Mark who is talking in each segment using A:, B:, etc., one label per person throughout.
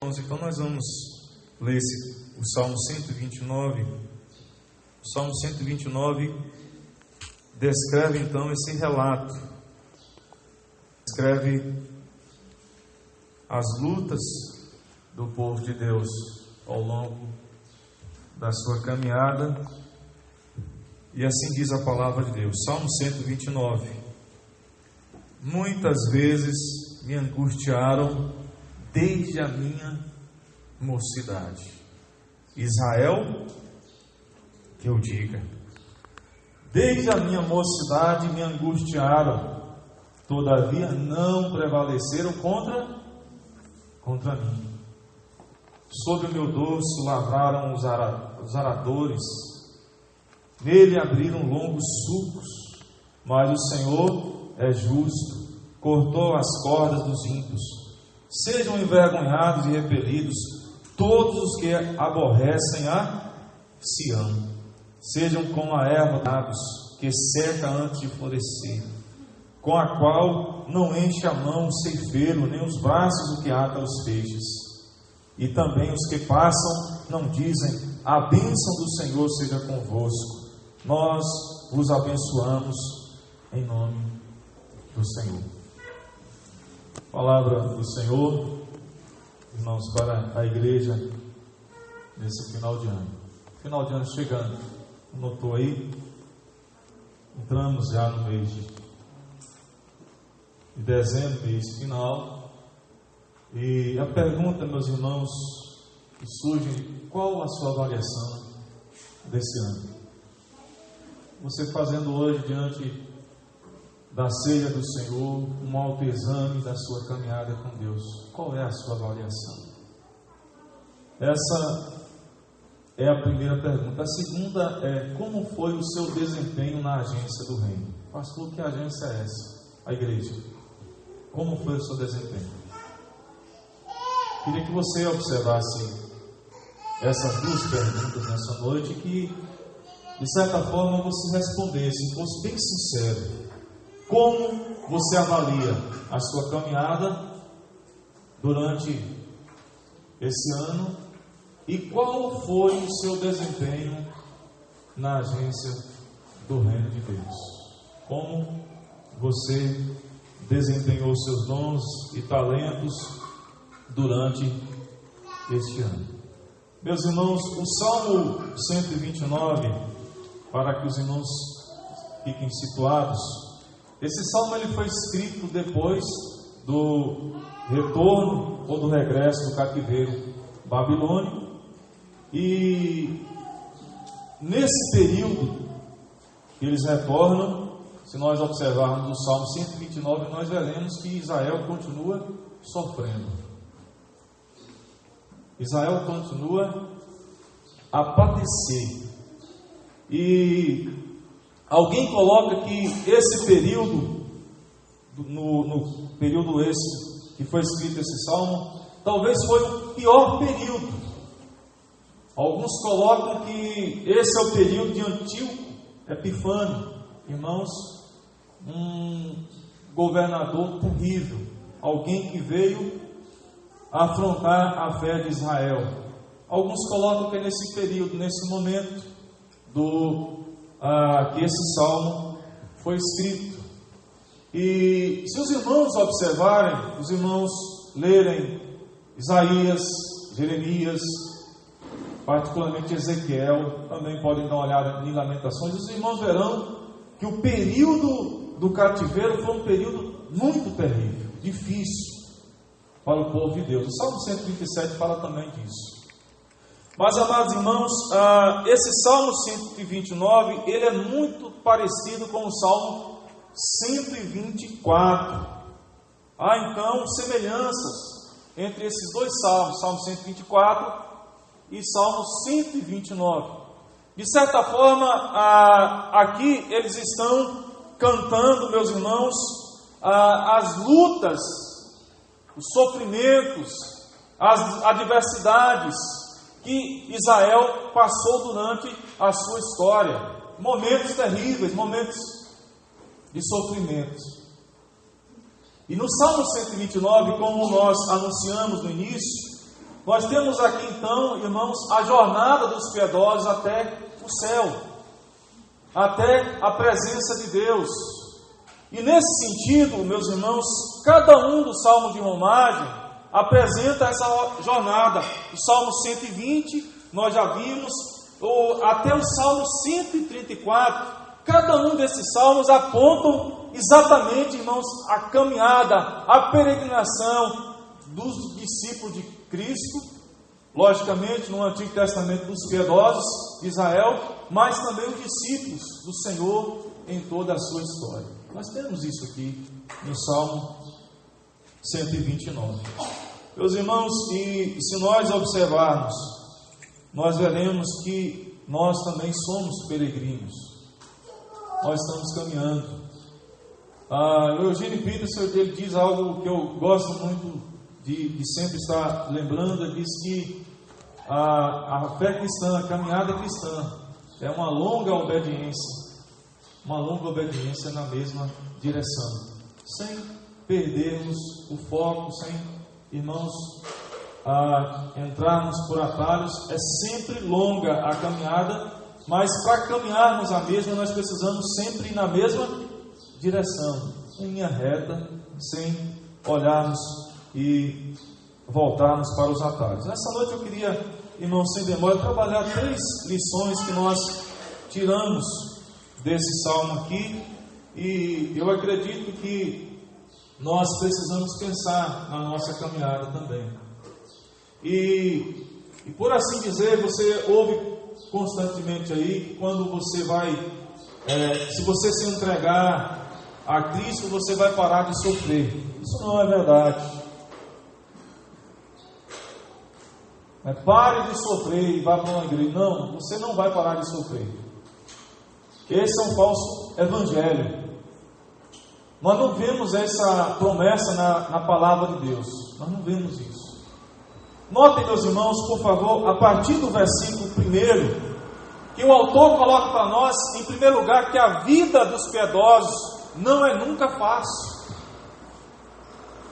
A: irmãos, então nós vamos ler o Salmo 129. O Salmo 129 descreve então esse relato. Descreve as lutas do povo de Deus ao longo da sua caminhada. E assim diz a palavra de Deus. Salmo 129. Muitas vezes me angustiaram desde a minha mocidade. Israel, que eu diga. Desde a minha mocidade me angustiaram, todavia não prevaleceram contra mim. Sobre o meu dorso lavraram os aradores, nele abriram longos sulcos, mas o Senhor é justo, cortou as cordas dos ímpios. Sejam envergonhados e repelidos todos os que aborrecem a Sião. Sejam como a erva dos que seca antes de florescer, com a qual não enche a mão o ceifeiro, nem os braços o que ata os feixes. E também os que passam não dizem: a bênção do Senhor seja convosco. Nós vos abençoamos em nome do Senhor. Palavra do Senhor, irmãos, para a igreja nesse final de ano. Final de ano chegando, notou aí? Entramos já no mês de dezembro, mês final. E a pergunta, meus irmãos, que surge: qual a sua avaliação desse ano? Você fazendo hoje, diante da ceia do Senhor, um autoexame da sua caminhada com Deus, qual é a sua avaliação? Essa é a primeira pergunta. A segunda é: como foi o seu desempenho na agência do reino? Pastor, que agência é essa? A igreja. Como foi o seu desempenho? Queria que você observasse essas duas perguntas nessa noite, que de certa forma você respondesse, fosse bem sincero. Como você avalia a sua caminhada durante esse ano e qual foi o seu desempenho na agência do reino de Deus? Como você desempenhou seus dons e talentos durante este ano? Meus irmãos, o Salmo 129, para que os irmãos fiquem situados, esse salmo ele foi escrito depois do retorno ou do regresso do cativeiro babilônico. E nesse período que eles retornam, se nós observarmos o Salmo 129, nós veremos que Israel continua sofrendo. Israel continua a padecer. E alguém coloca que esse período, no período esse que foi escrito esse salmo, talvez foi o pior período. Alguns colocam que esse é o período de Antíoco Epifânio, irmãos, um governador terrível, alguém que veio afrontar a fé de Israel. Alguns colocam que é nesse período, nesse momento que esse salmo foi escrito. E se os irmãos observarem, os irmãos lerem Isaías, Jeremias, particularmente Ezequiel, também podem dar uma olhada em Lamentações, os irmãos verão que o período do cativeiro foi um período muito terrível, difícil para o povo de Deus. O Salmo 137 fala também disso. Mas, amados irmãos, esse Salmo 129, ele é muito parecido com o Salmo 124. Há então semelhanças entre esses dois salmos, Salmo 124 e Salmo 129. De certa forma, aqui eles estão cantando, meus irmãos, as lutas, os sofrimentos, as adversidades que Israel passou durante a sua história. Momentos terríveis, momentos de sofrimentos. E no Salmo 129, como nós anunciamos no início, Nós temos aqui então, irmãos, a jornada dos piedosos até o céu, até a presença de Deus. E nesse sentido, meus irmãos, cada um dos salmos de romagem apresenta essa jornada. O Salmo 120, nós já vimos, até o Salmo 134, cada um desses salmos apontam exatamente, irmãos, a caminhada, a peregrinação dos discípulos de Cristo, logicamente no Antigo Testamento dos piedosos de Israel, mas também os discípulos do Senhor em toda a sua história. Nós temos isso aqui no Salmo 129. Meus irmãos, e se nós observarmos, nós veremos que nós também somos peregrinos. Nós estamos caminhando. O Eugênio Peterson, ele diz algo que eu gosto muito de sempre estar lembrando. Ele diz que a fé cristã, a caminhada cristã, é uma longa obediência na mesma direção, sem perdermos o foco, sem, irmãos, entrarmos por atalhos. É sempre longa a caminhada, mas para caminharmos a mesma, nós precisamos sempre ir na mesma direção, em linha reta, sem olharmos e voltarmos para os atalhos. Nessa noite eu queria, irmãos, sem demora, trabalhar 3 lições que nós tiramos desse salmo aqui, e eu acredito que nós precisamos pensar na nossa caminhada também. E por assim dizer, você ouve constantemente aí, quando você vai, se você se entregar a Cristo, você vai parar de sofrer. Isso não é verdade. Pare de sofrer e vá para uma igreja. Não, você não vai parar de sofrer. Esse é um falso evangelho. Nós não vemos essa promessa na palavra de Deus. Nós não vemos isso. Notem, meus irmãos, por favor, a partir do versículo 1, que o autor coloca para nós, em primeiro lugar, que a vida dos piedosos não é nunca fácil.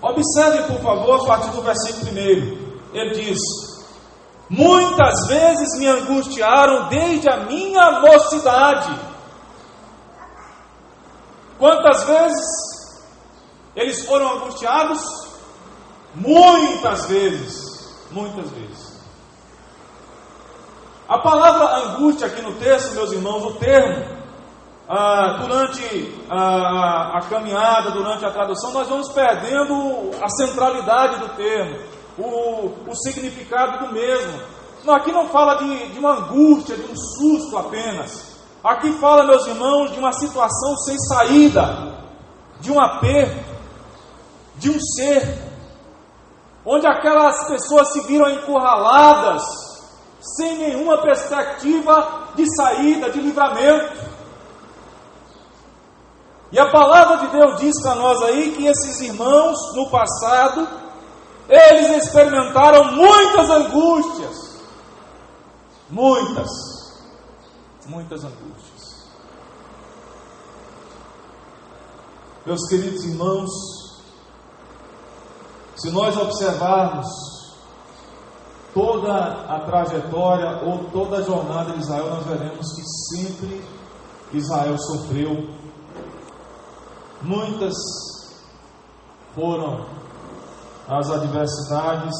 A: Observem, por favor, a partir do versículo 1. Ele diz: muitas vezes me angustiaram desde a minha mocidade. Quantas vezes eles foram angustiados? Muitas vezes. Muitas vezes. A palavra angústia aqui no texto, meus irmãos, o termo, durante a caminhada, durante a tradução, nós vamos perdendo a centralidade do termo, o significado do mesmo. Aqui não fala de uma angústia, de um susto apenas. Aqui fala, meus irmãos, de uma situação sem saída, de um aperto, de um cerco, onde aquelas pessoas se viram encurraladas, sem nenhuma perspectiva de saída, de livramento. E a palavra de Deus diz para nós aí que esses irmãos, no passado, eles experimentaram muitas angústias. Muitas angústias. Meus queridos irmãos, se nós observarmos toda a trajetória ou toda a jornada de Israel, nós veremos que sempre Israel sofreu. Muitas foram as adversidades,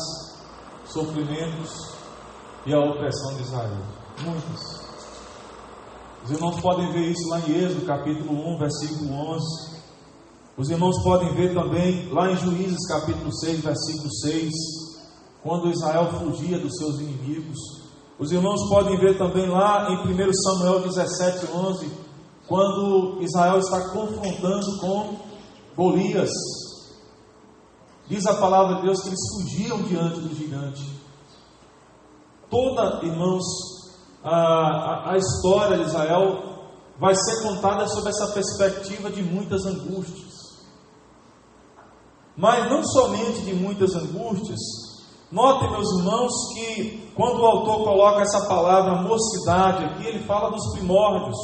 A: sofrimentos e a opressão de Israel. Muitas. Os irmãos podem ver isso lá em Êxodo, capítulo 1, versículo 11. Os irmãos podem ver também lá em Juízes, capítulo 6, versículo 6, quando Israel fugia dos seus inimigos. Os irmãos podem ver também lá em 1 Samuel 17, 11, quando Israel está confrontando com Golias. Diz a palavra de Deus que eles fugiam diante do gigante. Toda, irmãos, a história de Israel vai ser contada sob essa perspectiva de muitas angústias. Mas não somente de muitas angústias. Notem, meus irmãos, que quando o autor coloca essa palavra mocidade aqui, ele fala dos primórdios.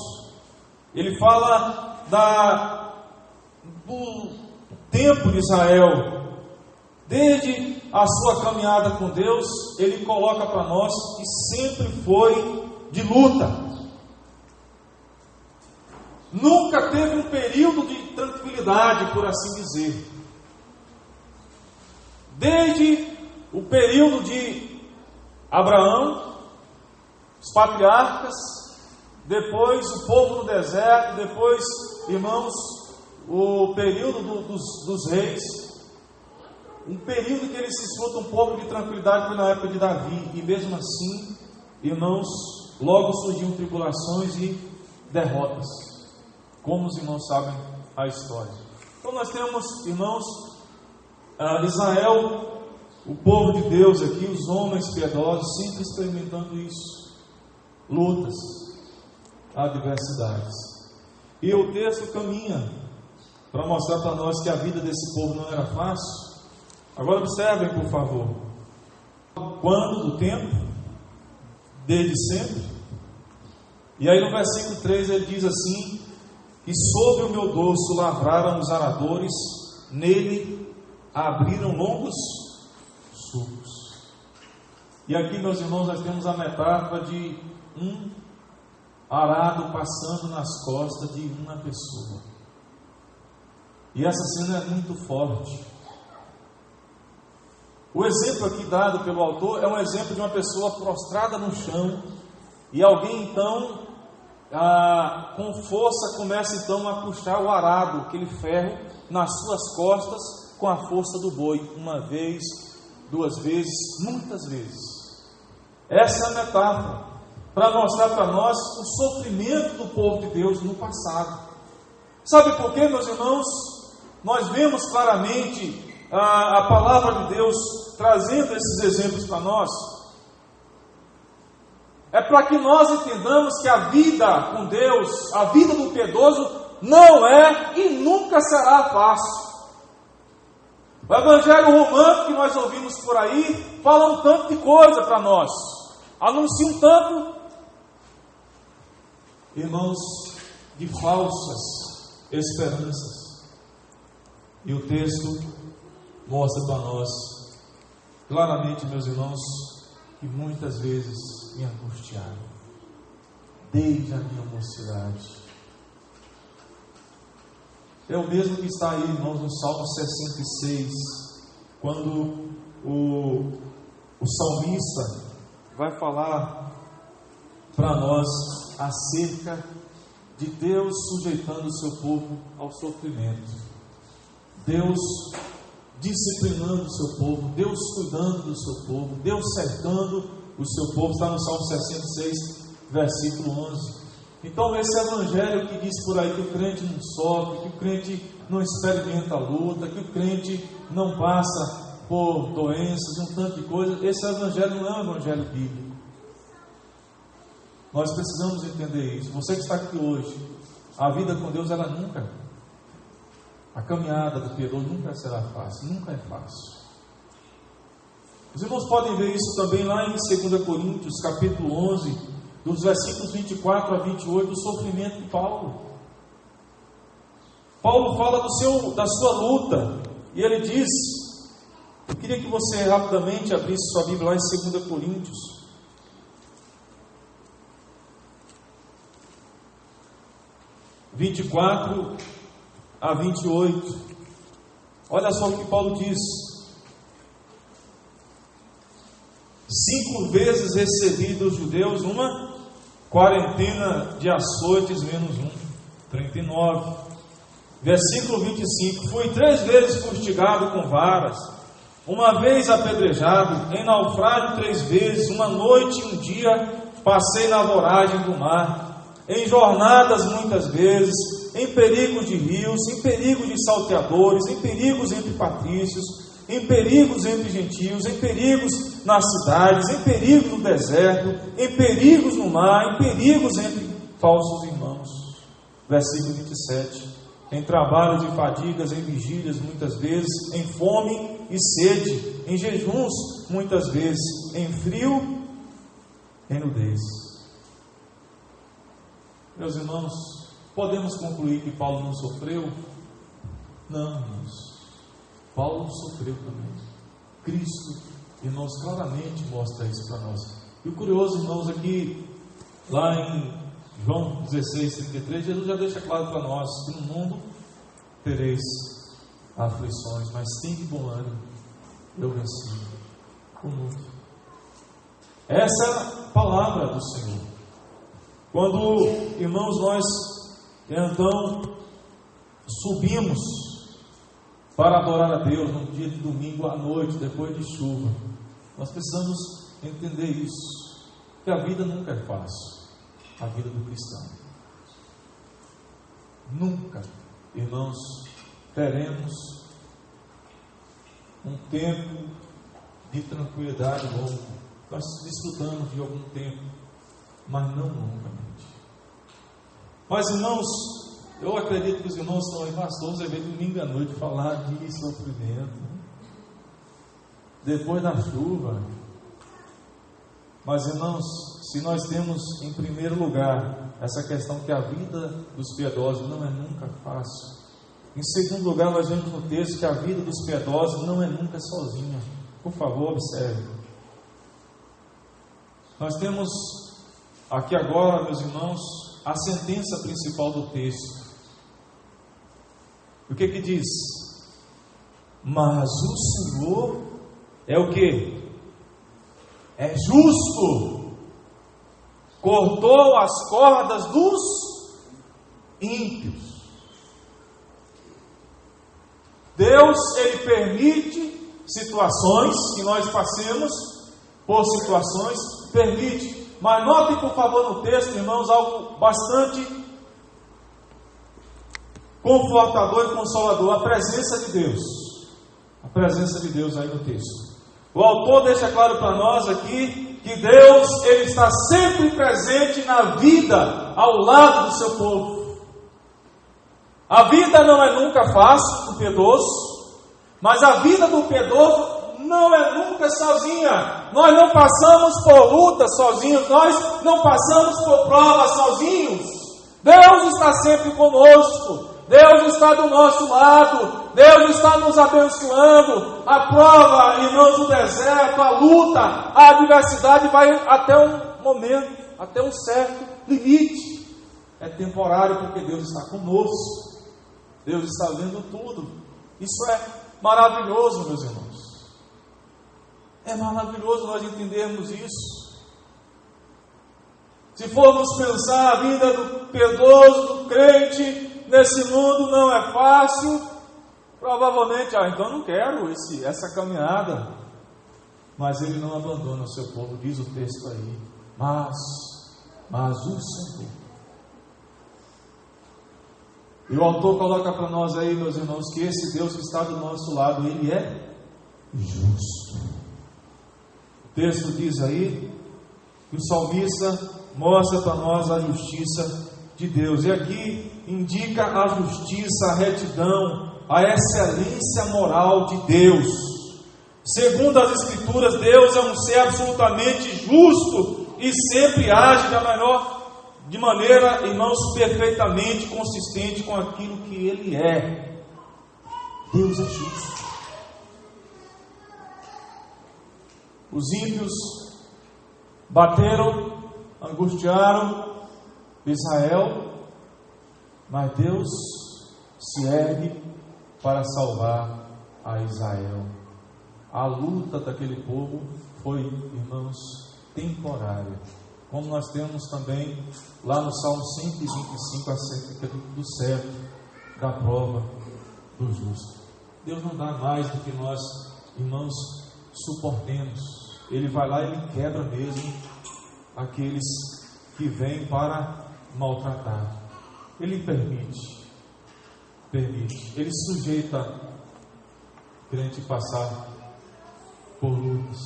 A: Ele fala do tempo de Israel. Desde a sua caminhada com Deus, Ele coloca para nós que sempre foi de luta. Nunca teve um período de tranquilidade, por assim dizer. Desde o período de Abraão, os patriarcas, depois o povo no deserto, depois, irmãos, o período dos reis, um período que ele se desfruta um pouco de tranquilidade foi na época de Davi, e mesmo assim, irmãos, logo surgiam tribulações e derrotas, como os irmãos sabem a história. Então nós temos, irmãos, Israel, o povo de Deus aqui, os homens piedosos, sempre experimentando isso, lutas, adversidades. E o texto caminha para mostrar para nós que a vida desse povo não era fácil. Agora observem, por favor. Quando do tempo, desde sempre. E aí no versículo 3 ele diz assim: que sobre o meu dorso lavraram os aradores, nele abriram longos sulcos. E aqui, meus irmãos, nós temos a metáfora de um arado passando nas costas de uma pessoa. E essa cena é muito forte. O exemplo aqui dado pelo autor é um exemplo de uma pessoa prostrada no chão, e alguém então, com força, começa então a puxar o arado, aquele ferro, nas suas costas, com a força do boi, uma vez, duas vezes, muitas vezes. Essa é a metáfora, para mostrar para nós o sofrimento do povo de Deus no passado. Sabe por quê, meus irmãos? Nós vemos claramente a palavra de Deus trazendo esses exemplos para nós. É para que nós entendamos que a vida com Deus, a vida do piedoso, não é e nunca será fácil. O evangelho romântico que nós ouvimos por aí fala um tanto de coisa para nós, anuncia um tanto, irmãos, de falsas esperanças. E o texto mostra para nós claramente, meus irmãos, que muitas vezes me angustiaram, desde a minha mocidade. É o mesmo que está aí, irmãos, no Salmo 66, quando o salmista vai falar para nós acerca de Deus sujeitando o seu povo ao sofrimento, Deus disciplinando o seu povo, Deus cuidando do seu povo, Deus cercando o seu povo. Está no Salmo 66, versículo 11. Então esse evangelho que diz por aí que o crente não sofre, que o crente não experimenta a luta, que o crente não passa por doenças e um tanto de coisa, esse evangelho não é um evangelho bíblico. Nós precisamos entender isso. Você que está aqui hoje, a vida com Deus, ela nunca, a caminhada do piedoso nunca será fácil, nunca é fácil. Os irmãos podem ver isso também lá em 2 Coríntios, capítulo 11, dos versículos 24 a 28, do sofrimento de Paulo. Paulo fala da sua luta, e ele diz, eu queria que você rapidamente abrisse sua Bíblia lá em 2 Coríntios, (24 a 28). Olha só o que Paulo diz: 5 vezes recebi dos judeus uma quarentena de açoites menos 39. Versículo 25: fui 3 vezes fustigado com varas, uma vez apedrejado, em naufrágio 3 vezes, uma noite e um dia passei na voragem do mar, em jornadas muitas vezes, em perigos de rios, em perigos de salteadores, em perigos entre patrícios, em perigos entre gentios, em perigos nas cidades, em perigos no deserto, em perigos no mar, em perigos entre falsos irmãos. Versículo 27: em trabalhos e fadigas, em vigílias muitas vezes, em fome e sede, em jejuns muitas vezes, em frio, em nudez. Meus irmãos, podemos concluir que Paulo não sofreu? Não, irmãos. Paulo sofreu também. Cristo, irmãos, claramente mostra isso para nós. E o curioso, irmãos, é que lá em João 16:33, Jesus já deixa claro para nós que no mundo tereis aflições, mas tende bom ânimo, eu venci o mundo. Essa é a palavra do Senhor. Quando, irmãos, nós então subimos para adorar a Deus num dia de domingo à noite, depois de chuva, nós precisamos entender isso, que a vida nunca é fácil, a vida do cristão. Nunca, irmãos, teremos um tempo de tranquilidade longo. Nós desfrutamos de algum tempo, mas não longamente. Mas, irmãos, eu acredito que os irmãos estão aí, pastor, você veio domingo à noite falar de sofrimento, depois da chuva. Mas, irmãos, se nós temos em primeiro lugar essa questão que a vida dos piedosos não é nunca fácil. Em segundo lugar, nós vemos no texto que a vida dos piedosos não é nunca sozinha. Por favor, observe. Nós temos aqui agora, meus irmãos, a sentença principal do texto. O que diz? Mas o Senhor é o que? É justo. Cortou as cordas dos ímpios. Deus, Ele permite situações que nós passemos por situações, permite. Mas notem, por favor, no texto, irmãos, algo bastante confortador e consolador, a presença de Deus. A presença de Deus aí no texto. O autor deixa claro para nós aqui que Deus, Ele está sempre presente na vida, ao lado do seu povo. A vida não é nunca fácil do piedoso, mas a vida do piedoso não é nunca sozinha. Nós não passamos por lutas sozinhos, nós não passamos por provas sozinhos. Deus está sempre conosco, Deus está do nosso lado, Deus está nos abençoando. A prova, irmãos, do deserto, a luta, a adversidade vai até um momento, até um certo limite. É temporário porque Deus está conosco, Deus está vendo tudo. Isso é maravilhoso, meus irmãos. É maravilhoso nós entendermos isso. Se formos pensar a vida do piedoso, do crente, nesse mundo não é fácil, provavelmente, então eu não quero essa caminhada. Mas Ele não abandona o seu povo, diz o texto aí. Mas o Senhor. E o autor coloca para nós aí, meus irmãos, que esse Deus que está do nosso lado, Ele é justo. O texto diz aí que o salmista mostra para nós a justiça de Deus. E aqui indica a justiça, a retidão, a excelência moral de Deus. Segundo as Escrituras, Deus é um ser absolutamente justo e sempre age de maneira, irmãos, perfeitamente consistente com aquilo que Ele é. Deus é justo. Os ímpios bateram, angustiaram Israel, mas Deus se ergue para salvar a Israel. A luta daquele povo foi, irmãos, temporária. Como nós temos também lá no Salmo 125 acerca do certo, da prova do justo. Deus não dá mais do que nós, irmãos, suportemos. Ele vai lá e Ele quebra mesmo aqueles que vêm para maltratar. Ele permite. Ele sujeita o crente passar por lutas.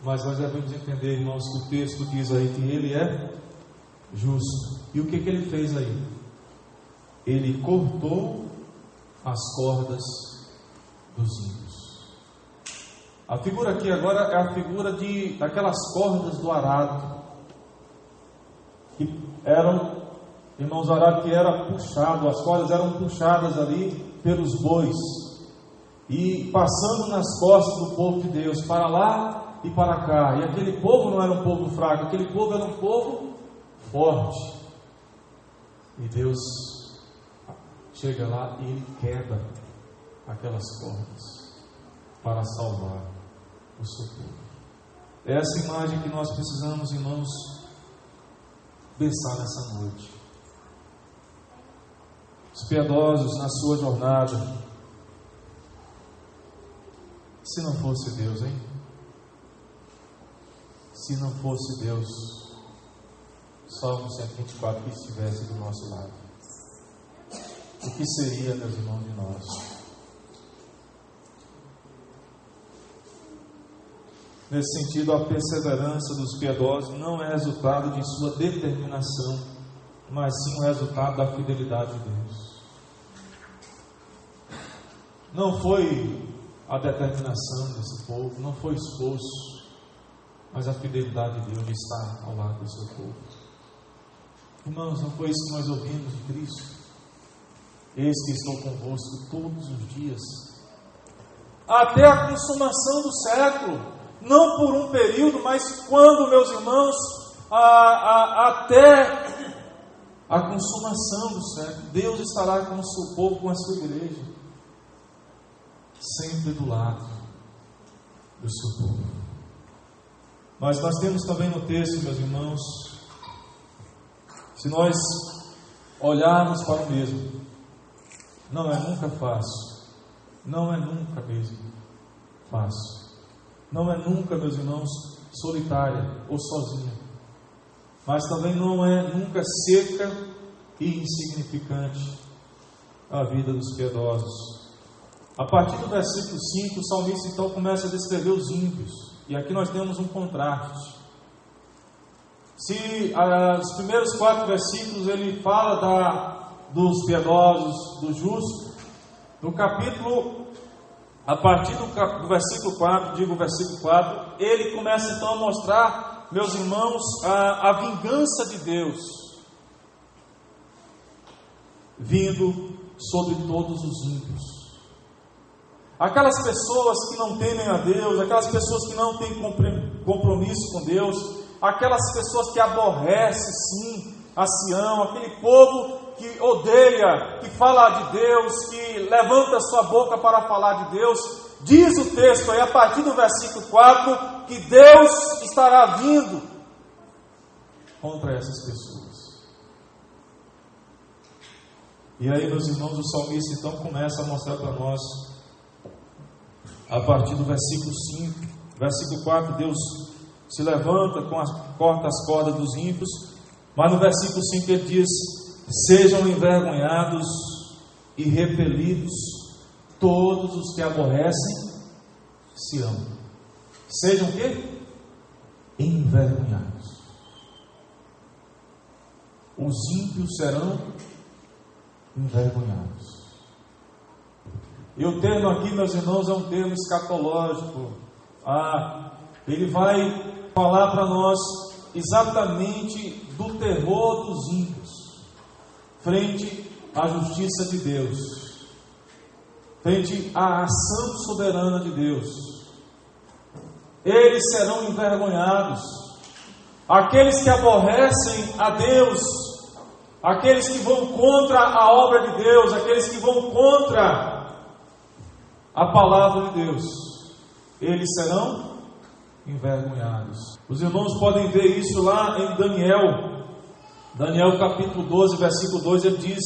A: Mas nós devemos entender, irmãos, que o texto diz aí que Ele é justo. E o que Ele fez aí? Ele cortou as cordas dos ímpios. A figura aqui agora é a figura daquelas cordas do arado, que eram, irmãos, o arado que era puxado, as cordas eram puxadas ali pelos bois. e passando nas costas do povo de Deus, para lá e para cá. E aquele povo não era um povo fraco, aquele povo era um povo forte. E Deus chega lá e Ele quebra aquelas cordas para salvar o seu povo. É essa imagem que nós precisamos, irmãos, pensar nessa noite. Os piedosos na sua jornada. Se não fosse Deus, hein? Se não fosse Deus, Salmo 124 que estivesse do nosso lado, o que seria, meus irmãos, de nós? Nesse sentido, a perseverança dos piedosos não é resultado de sua determinação, mas sim o resultado da fidelidade de Deus. Não foi a determinação desse povo, não foi esforço, mas a fidelidade de Deus de estar ao lado do seu povo. Irmãos, não foi isso que nós ouvimos de Cristo? Eis que estou convosco todos os dias, até a consumação do século. Não por um período, mas quando, meus irmãos, até a consumação do século, Deus estará com o seu povo, com a sua igreja, sempre do lado do seu povo. Mas nós temos também no texto, meus irmãos, se nós olharmos para o mesmo, não é nunca fácil, não é nunca mesmo fácil. Não é nunca, meus irmãos, solitária ou sozinha, mas também não é nunca seca e insignificante a vida dos piedosos. A partir do versículo 5, o salmista então começa a descrever os ímpios, e aqui nós temos um contraste. Se os primeiros 4 versículos ele fala dos piedosos, dos justos, no capítulo, a partir do versículo 4, digo o versículo 4, ele começa então a mostrar, meus irmãos, a vingança de Deus vindo sobre todos os ímpios. Aquelas pessoas que não temem a Deus, aquelas pessoas que não têm compromisso com Deus, aquelas pessoas que aborrecem sim a Sião, aquele povo que odeia, que fala de Deus, que levanta sua boca para falar de Deus. Diz o texto aí, a partir do versículo 4, que Deus estará vindo contra essas pessoas. E aí, meus irmãos, o salmista então começa a mostrar para nós, a partir do versículo 5, versículo 4, Deus se levanta, corta as cordas dos ímpios, mas no versículo 5 ele diz: sejam envergonhados e repelidos todos os que aborrecem Sião. Sejam o quê? Envergonhados. Os ímpios serão envergonhados. E o termo aqui, meus irmãos, é um termo escatológico. Ele vai falar para nós exatamente do terror dos ímpios frente à justiça de Deus, frente à ação soberana de Deus. Eles serão envergonhados. Aqueles que aborrecem a Deus, aqueles que vão contra a obra de Deus, aqueles que vão contra a palavra de Deus, eles serão envergonhados. Os irmãos podem ver isso lá em Daniel capítulo 12, versículo 2, ele diz: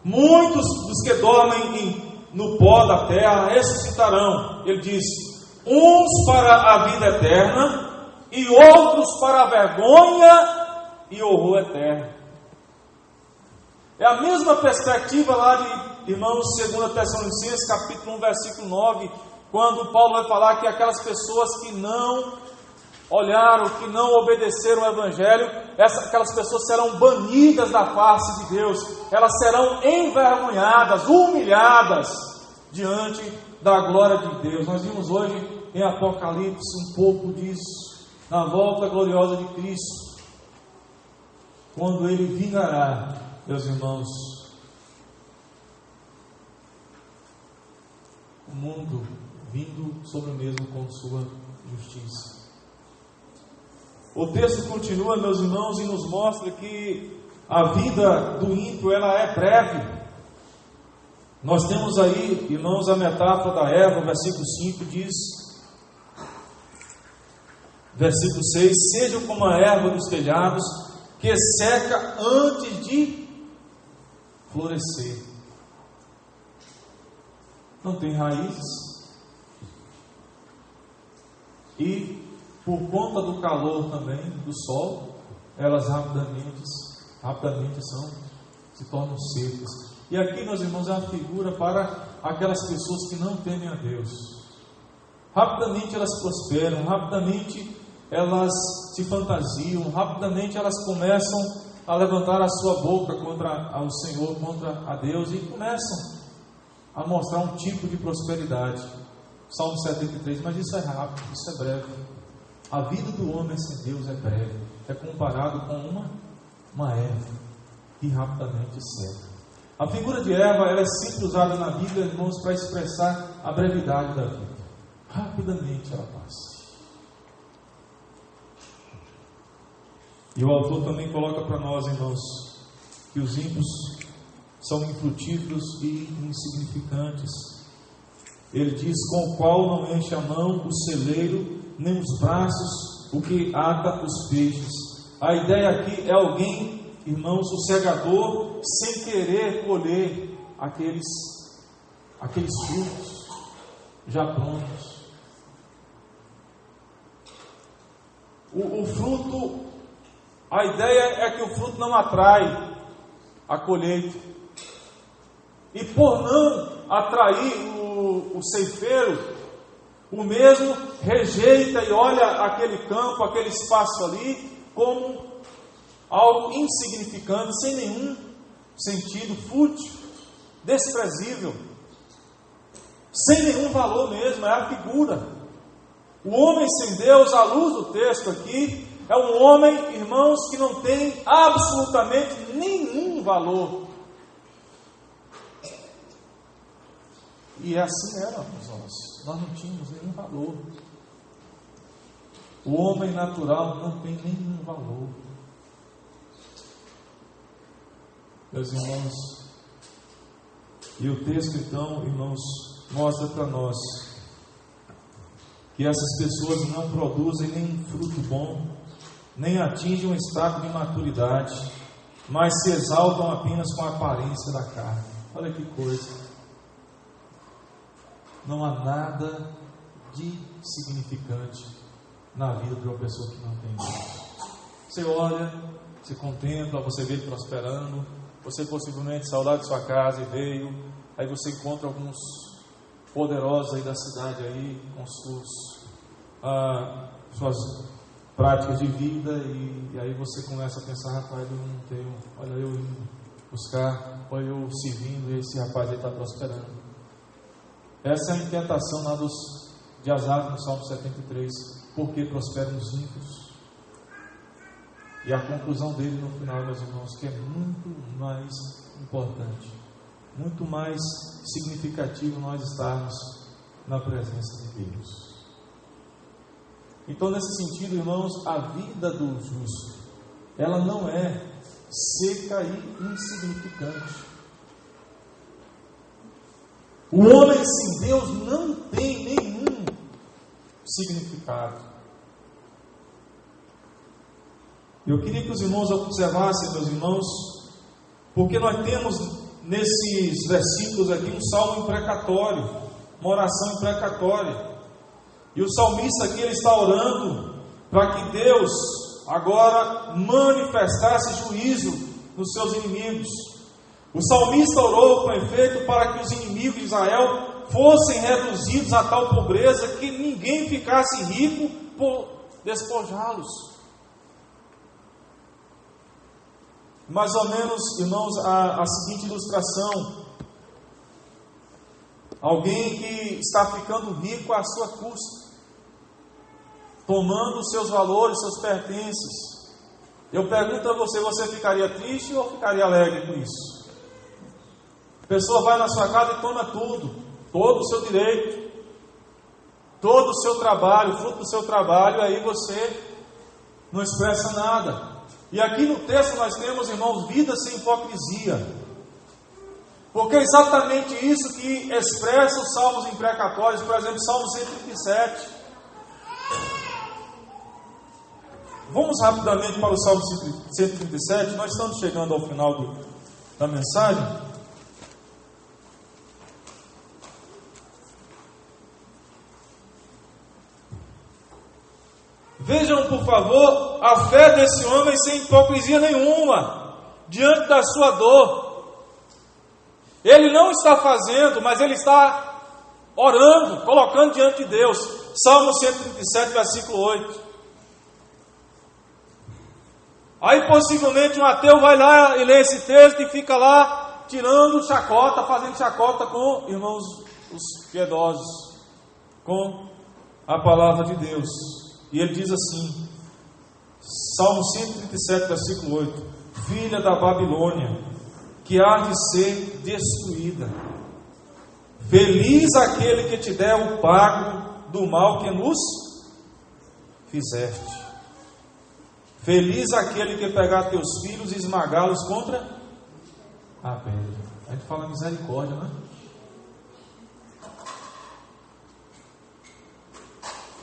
A: muitos dos que dormem no pó da terra ressuscitarão. Ele diz: uns para a vida eterna e outros para a vergonha e horror eterno. É a mesma perspectiva lá de, irmãos, 2 Tessalonicenses capítulo 1, versículo 9, quando Paulo vai falar que aquelas pessoas que não olharam, que não obedeceram ao Evangelho, aquelas pessoas serão banidas da face de Deus, elas serão envergonhadas, humilhadas diante da glória de Deus. Nós vimos hoje em Apocalipse um pouco disso, na volta gloriosa de Cristo, quando Ele vingará, meus irmãos, o mundo vindo sobre o mesmo com sua justiça. O texto continua, meus irmãos, e nos mostra que a vida do ímpio, ela é breve. Nós temos aí, irmãos, a metáfora da erva, o versículo 5 diz, versículo 6, seja como a erva dos telhados, que seca antes de florescer. Não tem raízes. E por conta do calor também, do sol, elas rapidamente se tornam secas. E aqui, meus irmãos, é uma figura para aquelas pessoas que não temem a Deus. Rapidamente elas prosperam, rapidamente elas se fantasiam, rapidamente elas começam a levantar a sua boca contra o Senhor, contra a Deus, e começam a mostrar um tipo de prosperidade. Salmo 73, mas isso é rápido, isso é breve. A vida do homem sem Deus é breve, é comparado com uma erva que rapidamente seca. A figura de erva, ela é sempre usada na Bíblia, irmãos, para expressar a brevidade da vida. Rapidamente ela passa. E o autor também coloca para nós, irmãos, que os ímpios são infrutíferos e insignificantes. Ele diz, com o qual não enche a mão o celeiro, nem os braços o que ata os peixes. A ideia aqui é alguém, irmãos, o segador, sem querer colher aqueles frutos já prontos. O fruto, a ideia é que o fruto não atrai a colheita. E por não atrair o ceifeiro, o mesmo rejeita e olha aquele campo, aquele espaço ali, como algo insignificante, sem nenhum sentido, fútil, desprezível, sem nenhum valor mesmo, é a figura. O homem sem Deus, à luz do texto aqui, é um homem, irmãos, que não tem absolutamente nenhum valor. E assim éramos nós não tínhamos nenhum valor. O homem natural não tem nenhum valor. Meus irmãos, e o texto então, irmãos, mostra para nós que essas pessoas não produzem nenhum fruto bom, nem atingem um estado de maturidade, mas se exaltam apenas com a aparência da carne. Olha que coisa. Não há nada de significante na vida de uma pessoa que não tem Deus. Você olha, se contempla, você vê ele prosperando, você possivelmente saiu lá de sua casa e veio, aí você encontra alguns poderosos aí da cidade aí, com suas práticas de vida, e aí você começa a pensar, rapaz, eu não tenho, olha eu indo buscar, olha eu servindo, e esse rapaz aí está prosperando. Essa é a intentação lá de Asaf no Salmo 73, porque prosperam os ímpios. E a conclusão dele no final, meus irmãos, que é muito mais importante, muito mais significativo nós estarmos na presença de Deus. Então, nesse sentido, irmãos, a vida do justo, ela não é seca e insignificante. O homem sem Deus não tem nenhum significado. Eu queria que os irmãos observassem, meus irmãos, porque nós temos nesses versículos aqui um salmo imprecatório, uma oração imprecatória. E o salmista aqui, ele está orando para que Deus agora manifestasse juízo nos seus inimigos. O salmista orou com efeito para que os inimigos de Israel fossem reduzidos a tal pobreza que ninguém ficasse rico por despojá-los. Mais ou menos, irmãos, a seguinte ilustração: alguém que está ficando rico à sua custa, tomando os seus valores, seus pertences. Eu pergunto a você, você ficaria triste ou ficaria alegre com isso? A pessoa vai na sua casa e toma tudo. todo o seu direito, todo o seu trabalho, fruto do seu trabalho, aí você não expressa nada. E aqui no texto nós temos, irmãos, vida sem hipocrisia. Porque é exatamente isso que expressa os salmos imprecatórios, por exemplo, Salmo 137. Vamos rapidamente para o Salmo 137, nós estamos chegando ao final da mensagem. Vejam, por favor, a fé desse homem sem hipocrisia nenhuma, diante da sua dor. Ele não está fazendo, mas ele está orando, colocando diante de Deus. Salmo 137, versículo 8. Aí possivelmente um ateu vai lá e lê esse texto e fica lá tirando chacota, fazendo chacota com, irmãos, os piedosos, com a palavra de Deus. E ele diz assim, Salmo 137, versículo 8: Filha da Babilônia, que há de ser destruída, feliz aquele que te der o pago do mal que nos fizeste. Feliz aquele que pegar teus filhos e esmagá-los contra a pedra. A gente fala misericórdia, não é?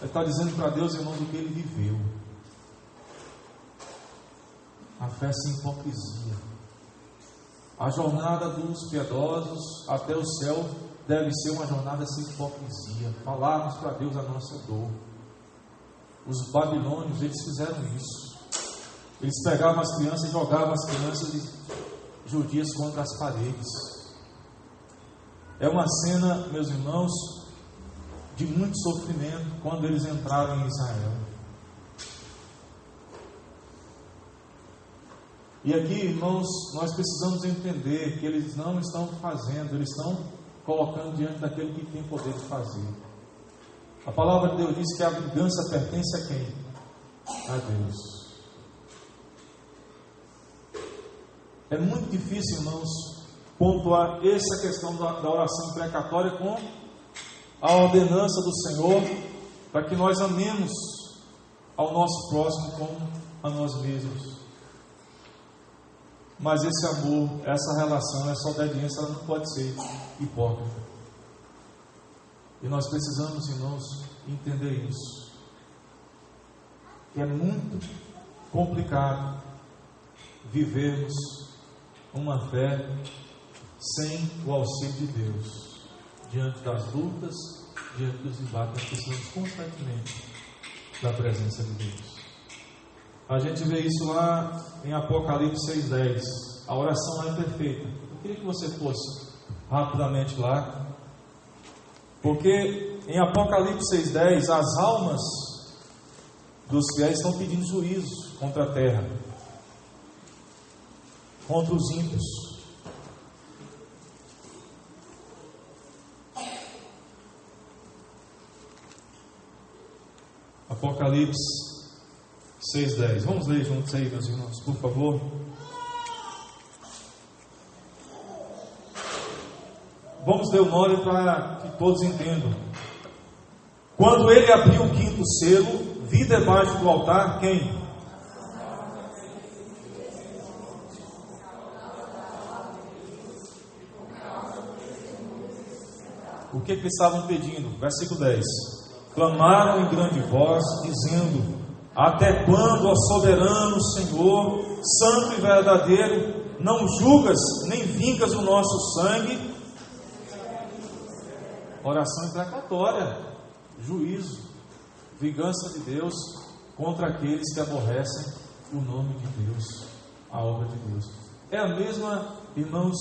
A: Ele está dizendo para Deus, irmãos, o que ele viveu. A fé sem hipocrisia. A jornada dos piedosos até o céu deve ser uma jornada sem hipocrisia. Falarmos para Deus a nossa dor. Os babilônios, eles fizeram isso. Eles pegavam as crianças e jogavam as crianças judias contra as paredes. É uma cena, meus irmãos, de muito sofrimento quando eles entraram em Israel. E aqui, irmãos, nós precisamos entender que eles não estão fazendo, eles estão colocando diante daquele que tem poder de fazer. A palavra de Deus diz que a vingança pertence a quem? A Deus. É muito difícil, irmãos, pontuar essa questão da oração imprecatória com a ordenança do Senhor, para que nós amemos ao nosso próximo como a nós mesmos. Mas esse amor, essa relação, essa obediência, ela não pode ser hipócrita. E nós precisamos, irmãos, entender isso. Que é muito complicado vivermos uma fé sem o auxílio de Deus. Diante das lutas, diante dos embates, nós precisamos constantemente da presença de Deus. A gente vê isso lá em Apocalipse 6,10. A oração lá é perfeita. Eu queria que você fosse rapidamente lá, porque em Apocalipse 6,10 as almas dos fiéis estão pedindo juízo contra a terra, contra os ímpios. Apocalipse 6,10. Vamos ler juntos aí, meus irmãos, por favor. Vamos ler o nome para que todos entendam. Quando ele abriu o quinto selo, vi debaixo do altar quem? O que eles estavam pedindo? Versículo 10. Clamaram em grande voz, dizendo: até quando, ó soberano Senhor, santo e verdadeiro, não julgas nem vingas o nosso sangue? Oração imprecatória, juízo, vingança de Deus contra aqueles que aborrecem o nome de Deus, a obra de Deus. É a mesma, irmãos,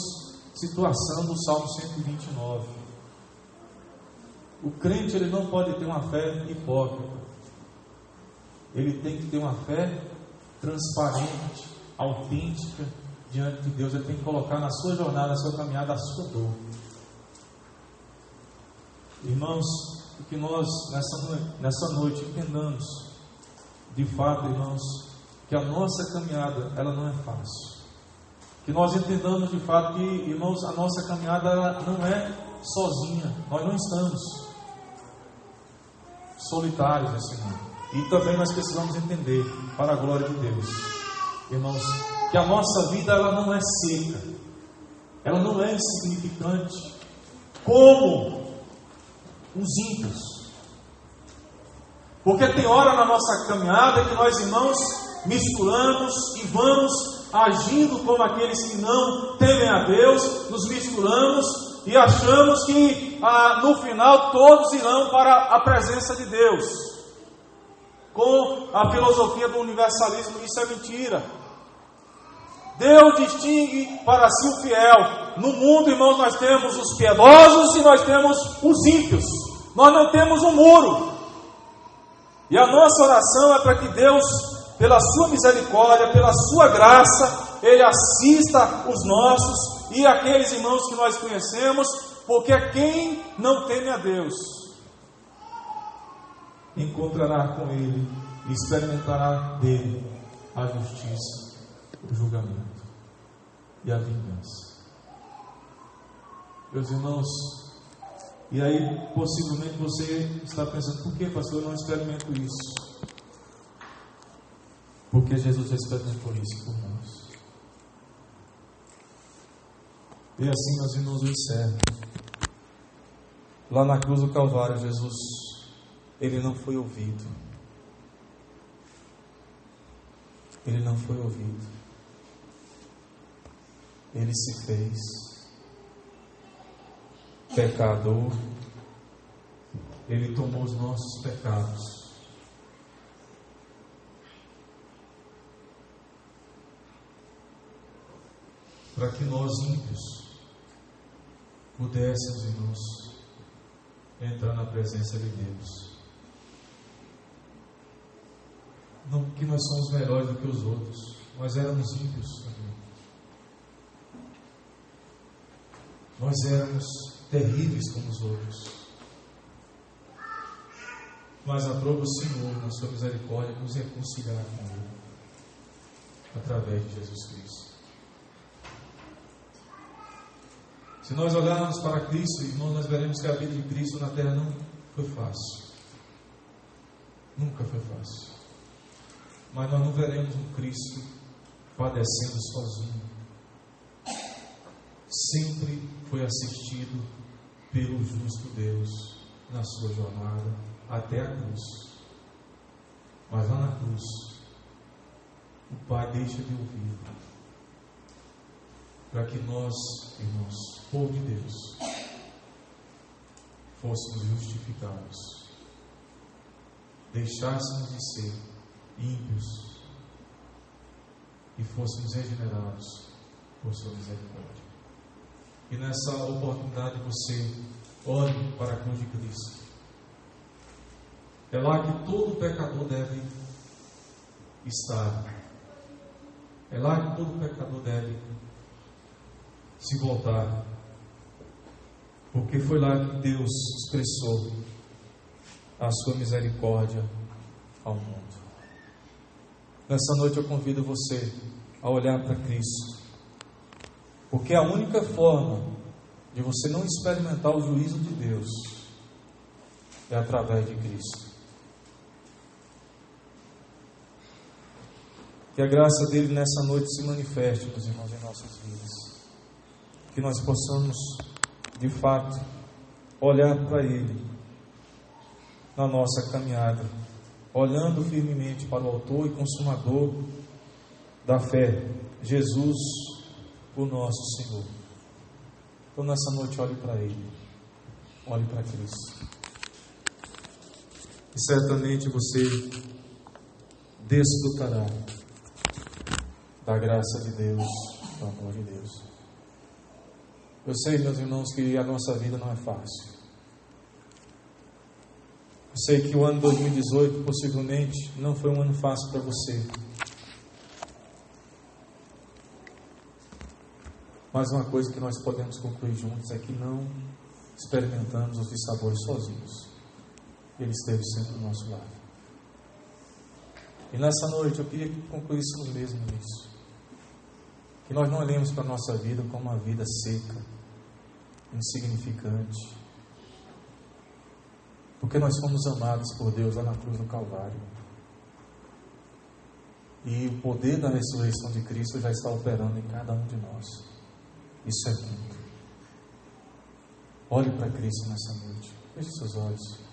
A: situação do Salmo 129. O crente, ele não pode ter uma fé hipócrita. Ele tem que ter uma fé transparente, autêntica diante de Deus. Ele tem que colocar na sua jornada, na sua caminhada, a sua dor. Irmãos, o que nós nessa noite entendamos, de fato, irmãos, que a nossa caminhada, ela não é fácil. Que nós entendamos de fato que, irmãos, a nossa caminhada ela não é sozinha. Nós não estamos solitários nesse mundo. E também nós precisamos entender, para a glória de Deus, irmãos, que a nossa vida ela não é seca, ela não é insignificante, como os ímpios. Porque tem hora na nossa caminhada que nós, irmãos, misturamos e vamos agindo como aqueles que não temem a Deus, nos misturamos e achamos que no final todos irão para a presença de Deus. Com a filosofia do universalismo, isso é mentira. Deus distingue para si o fiel. No mundo, irmãos, nós temos os piedosos e nós temos os ímpios. Nós não temos um muro. E a nossa oração é para que Deus, pela sua misericórdia, pela sua graça, Ele assista os nossos e aqueles irmãos que nós conhecemos, porque quem não teme a Deus encontrará com Ele e experimentará dele a justiça, o julgamento e a vingança. Meus irmãos, e aí possivelmente você está pensando: por que, pastor, eu não experimento isso? Porque Jesus já experimentou isso por nós. E assim, meus irmãos, eu encerro. Lá na cruz do Calvário, Jesus, Ele não foi ouvido. Ele não foi ouvido. Ele se fez pecador. Ele tomou os nossos pecados. Para que nós ímpios pudéssemos, irmãos, entrar na presença de Deus. Não que nós somos melhores do que os outros, nós éramos ímpios também. Nós éramos terríveis como os outros. Mas aprova o Senhor, na sua misericórdia, nos reconciliar com Ele, através de Jesus Cristo. Se nós olharmos para Cristo, irmãos, nós veremos que a vida de Cristo na terra não foi fácil. Nunca foi fácil. Mas nós não veremos um Cristo padecendo sozinho. Sempre foi assistido pelo justo Deus na sua jornada até a cruz. Mas lá na cruz, o Pai deixa de ouvir, para que nós, irmãos, povo de Deus, fôssemos justificados, deixássemos de ser ímpios e fôssemos regenerados por sua misericórdia. E nessa oportunidade você olhe para a cruz de Cristo. É lá que todo pecador deve estar. É lá que todo pecador deve se voltar. Porque foi lá que Deus expressou a sua misericórdia ao mundo. Nessa noite eu convido você a olhar para Cristo, porque a única forma de você não experimentar o juízo de Deus é através de Cristo. Que a graça dele nessa noite se manifeste, meus irmãos, em nossas vidas. Que nós possamos, de fato, olhar para Ele na nossa caminhada, olhando firmemente para o autor e consumador da fé, Jesus, o nosso Senhor. Então nessa noite olhe para Ele, olhe para Cristo, e certamente você desfrutará da graça de Deus, do amor de Deus. Eu sei, meus irmãos, que a nossa vida não é fácil. Eu sei que o ano 2018 possivelmente não foi um ano fácil para você. Mas uma coisa que nós podemos concluir juntos é que não experimentamos os dissabores sozinhos. Ele esteve sempre do nosso lado. E nessa noite eu queria que concluíssemos mesmo nisso. Que nós não olhemos para a nossa vida como uma vida seca, insignificante, porque nós fomos amados por Deus lá na cruz do Calvário, e o poder da ressurreição de Cristo já está operando em cada um de nós. Isso é muito. Olhe para Cristo nessa noite, feche seus olhos.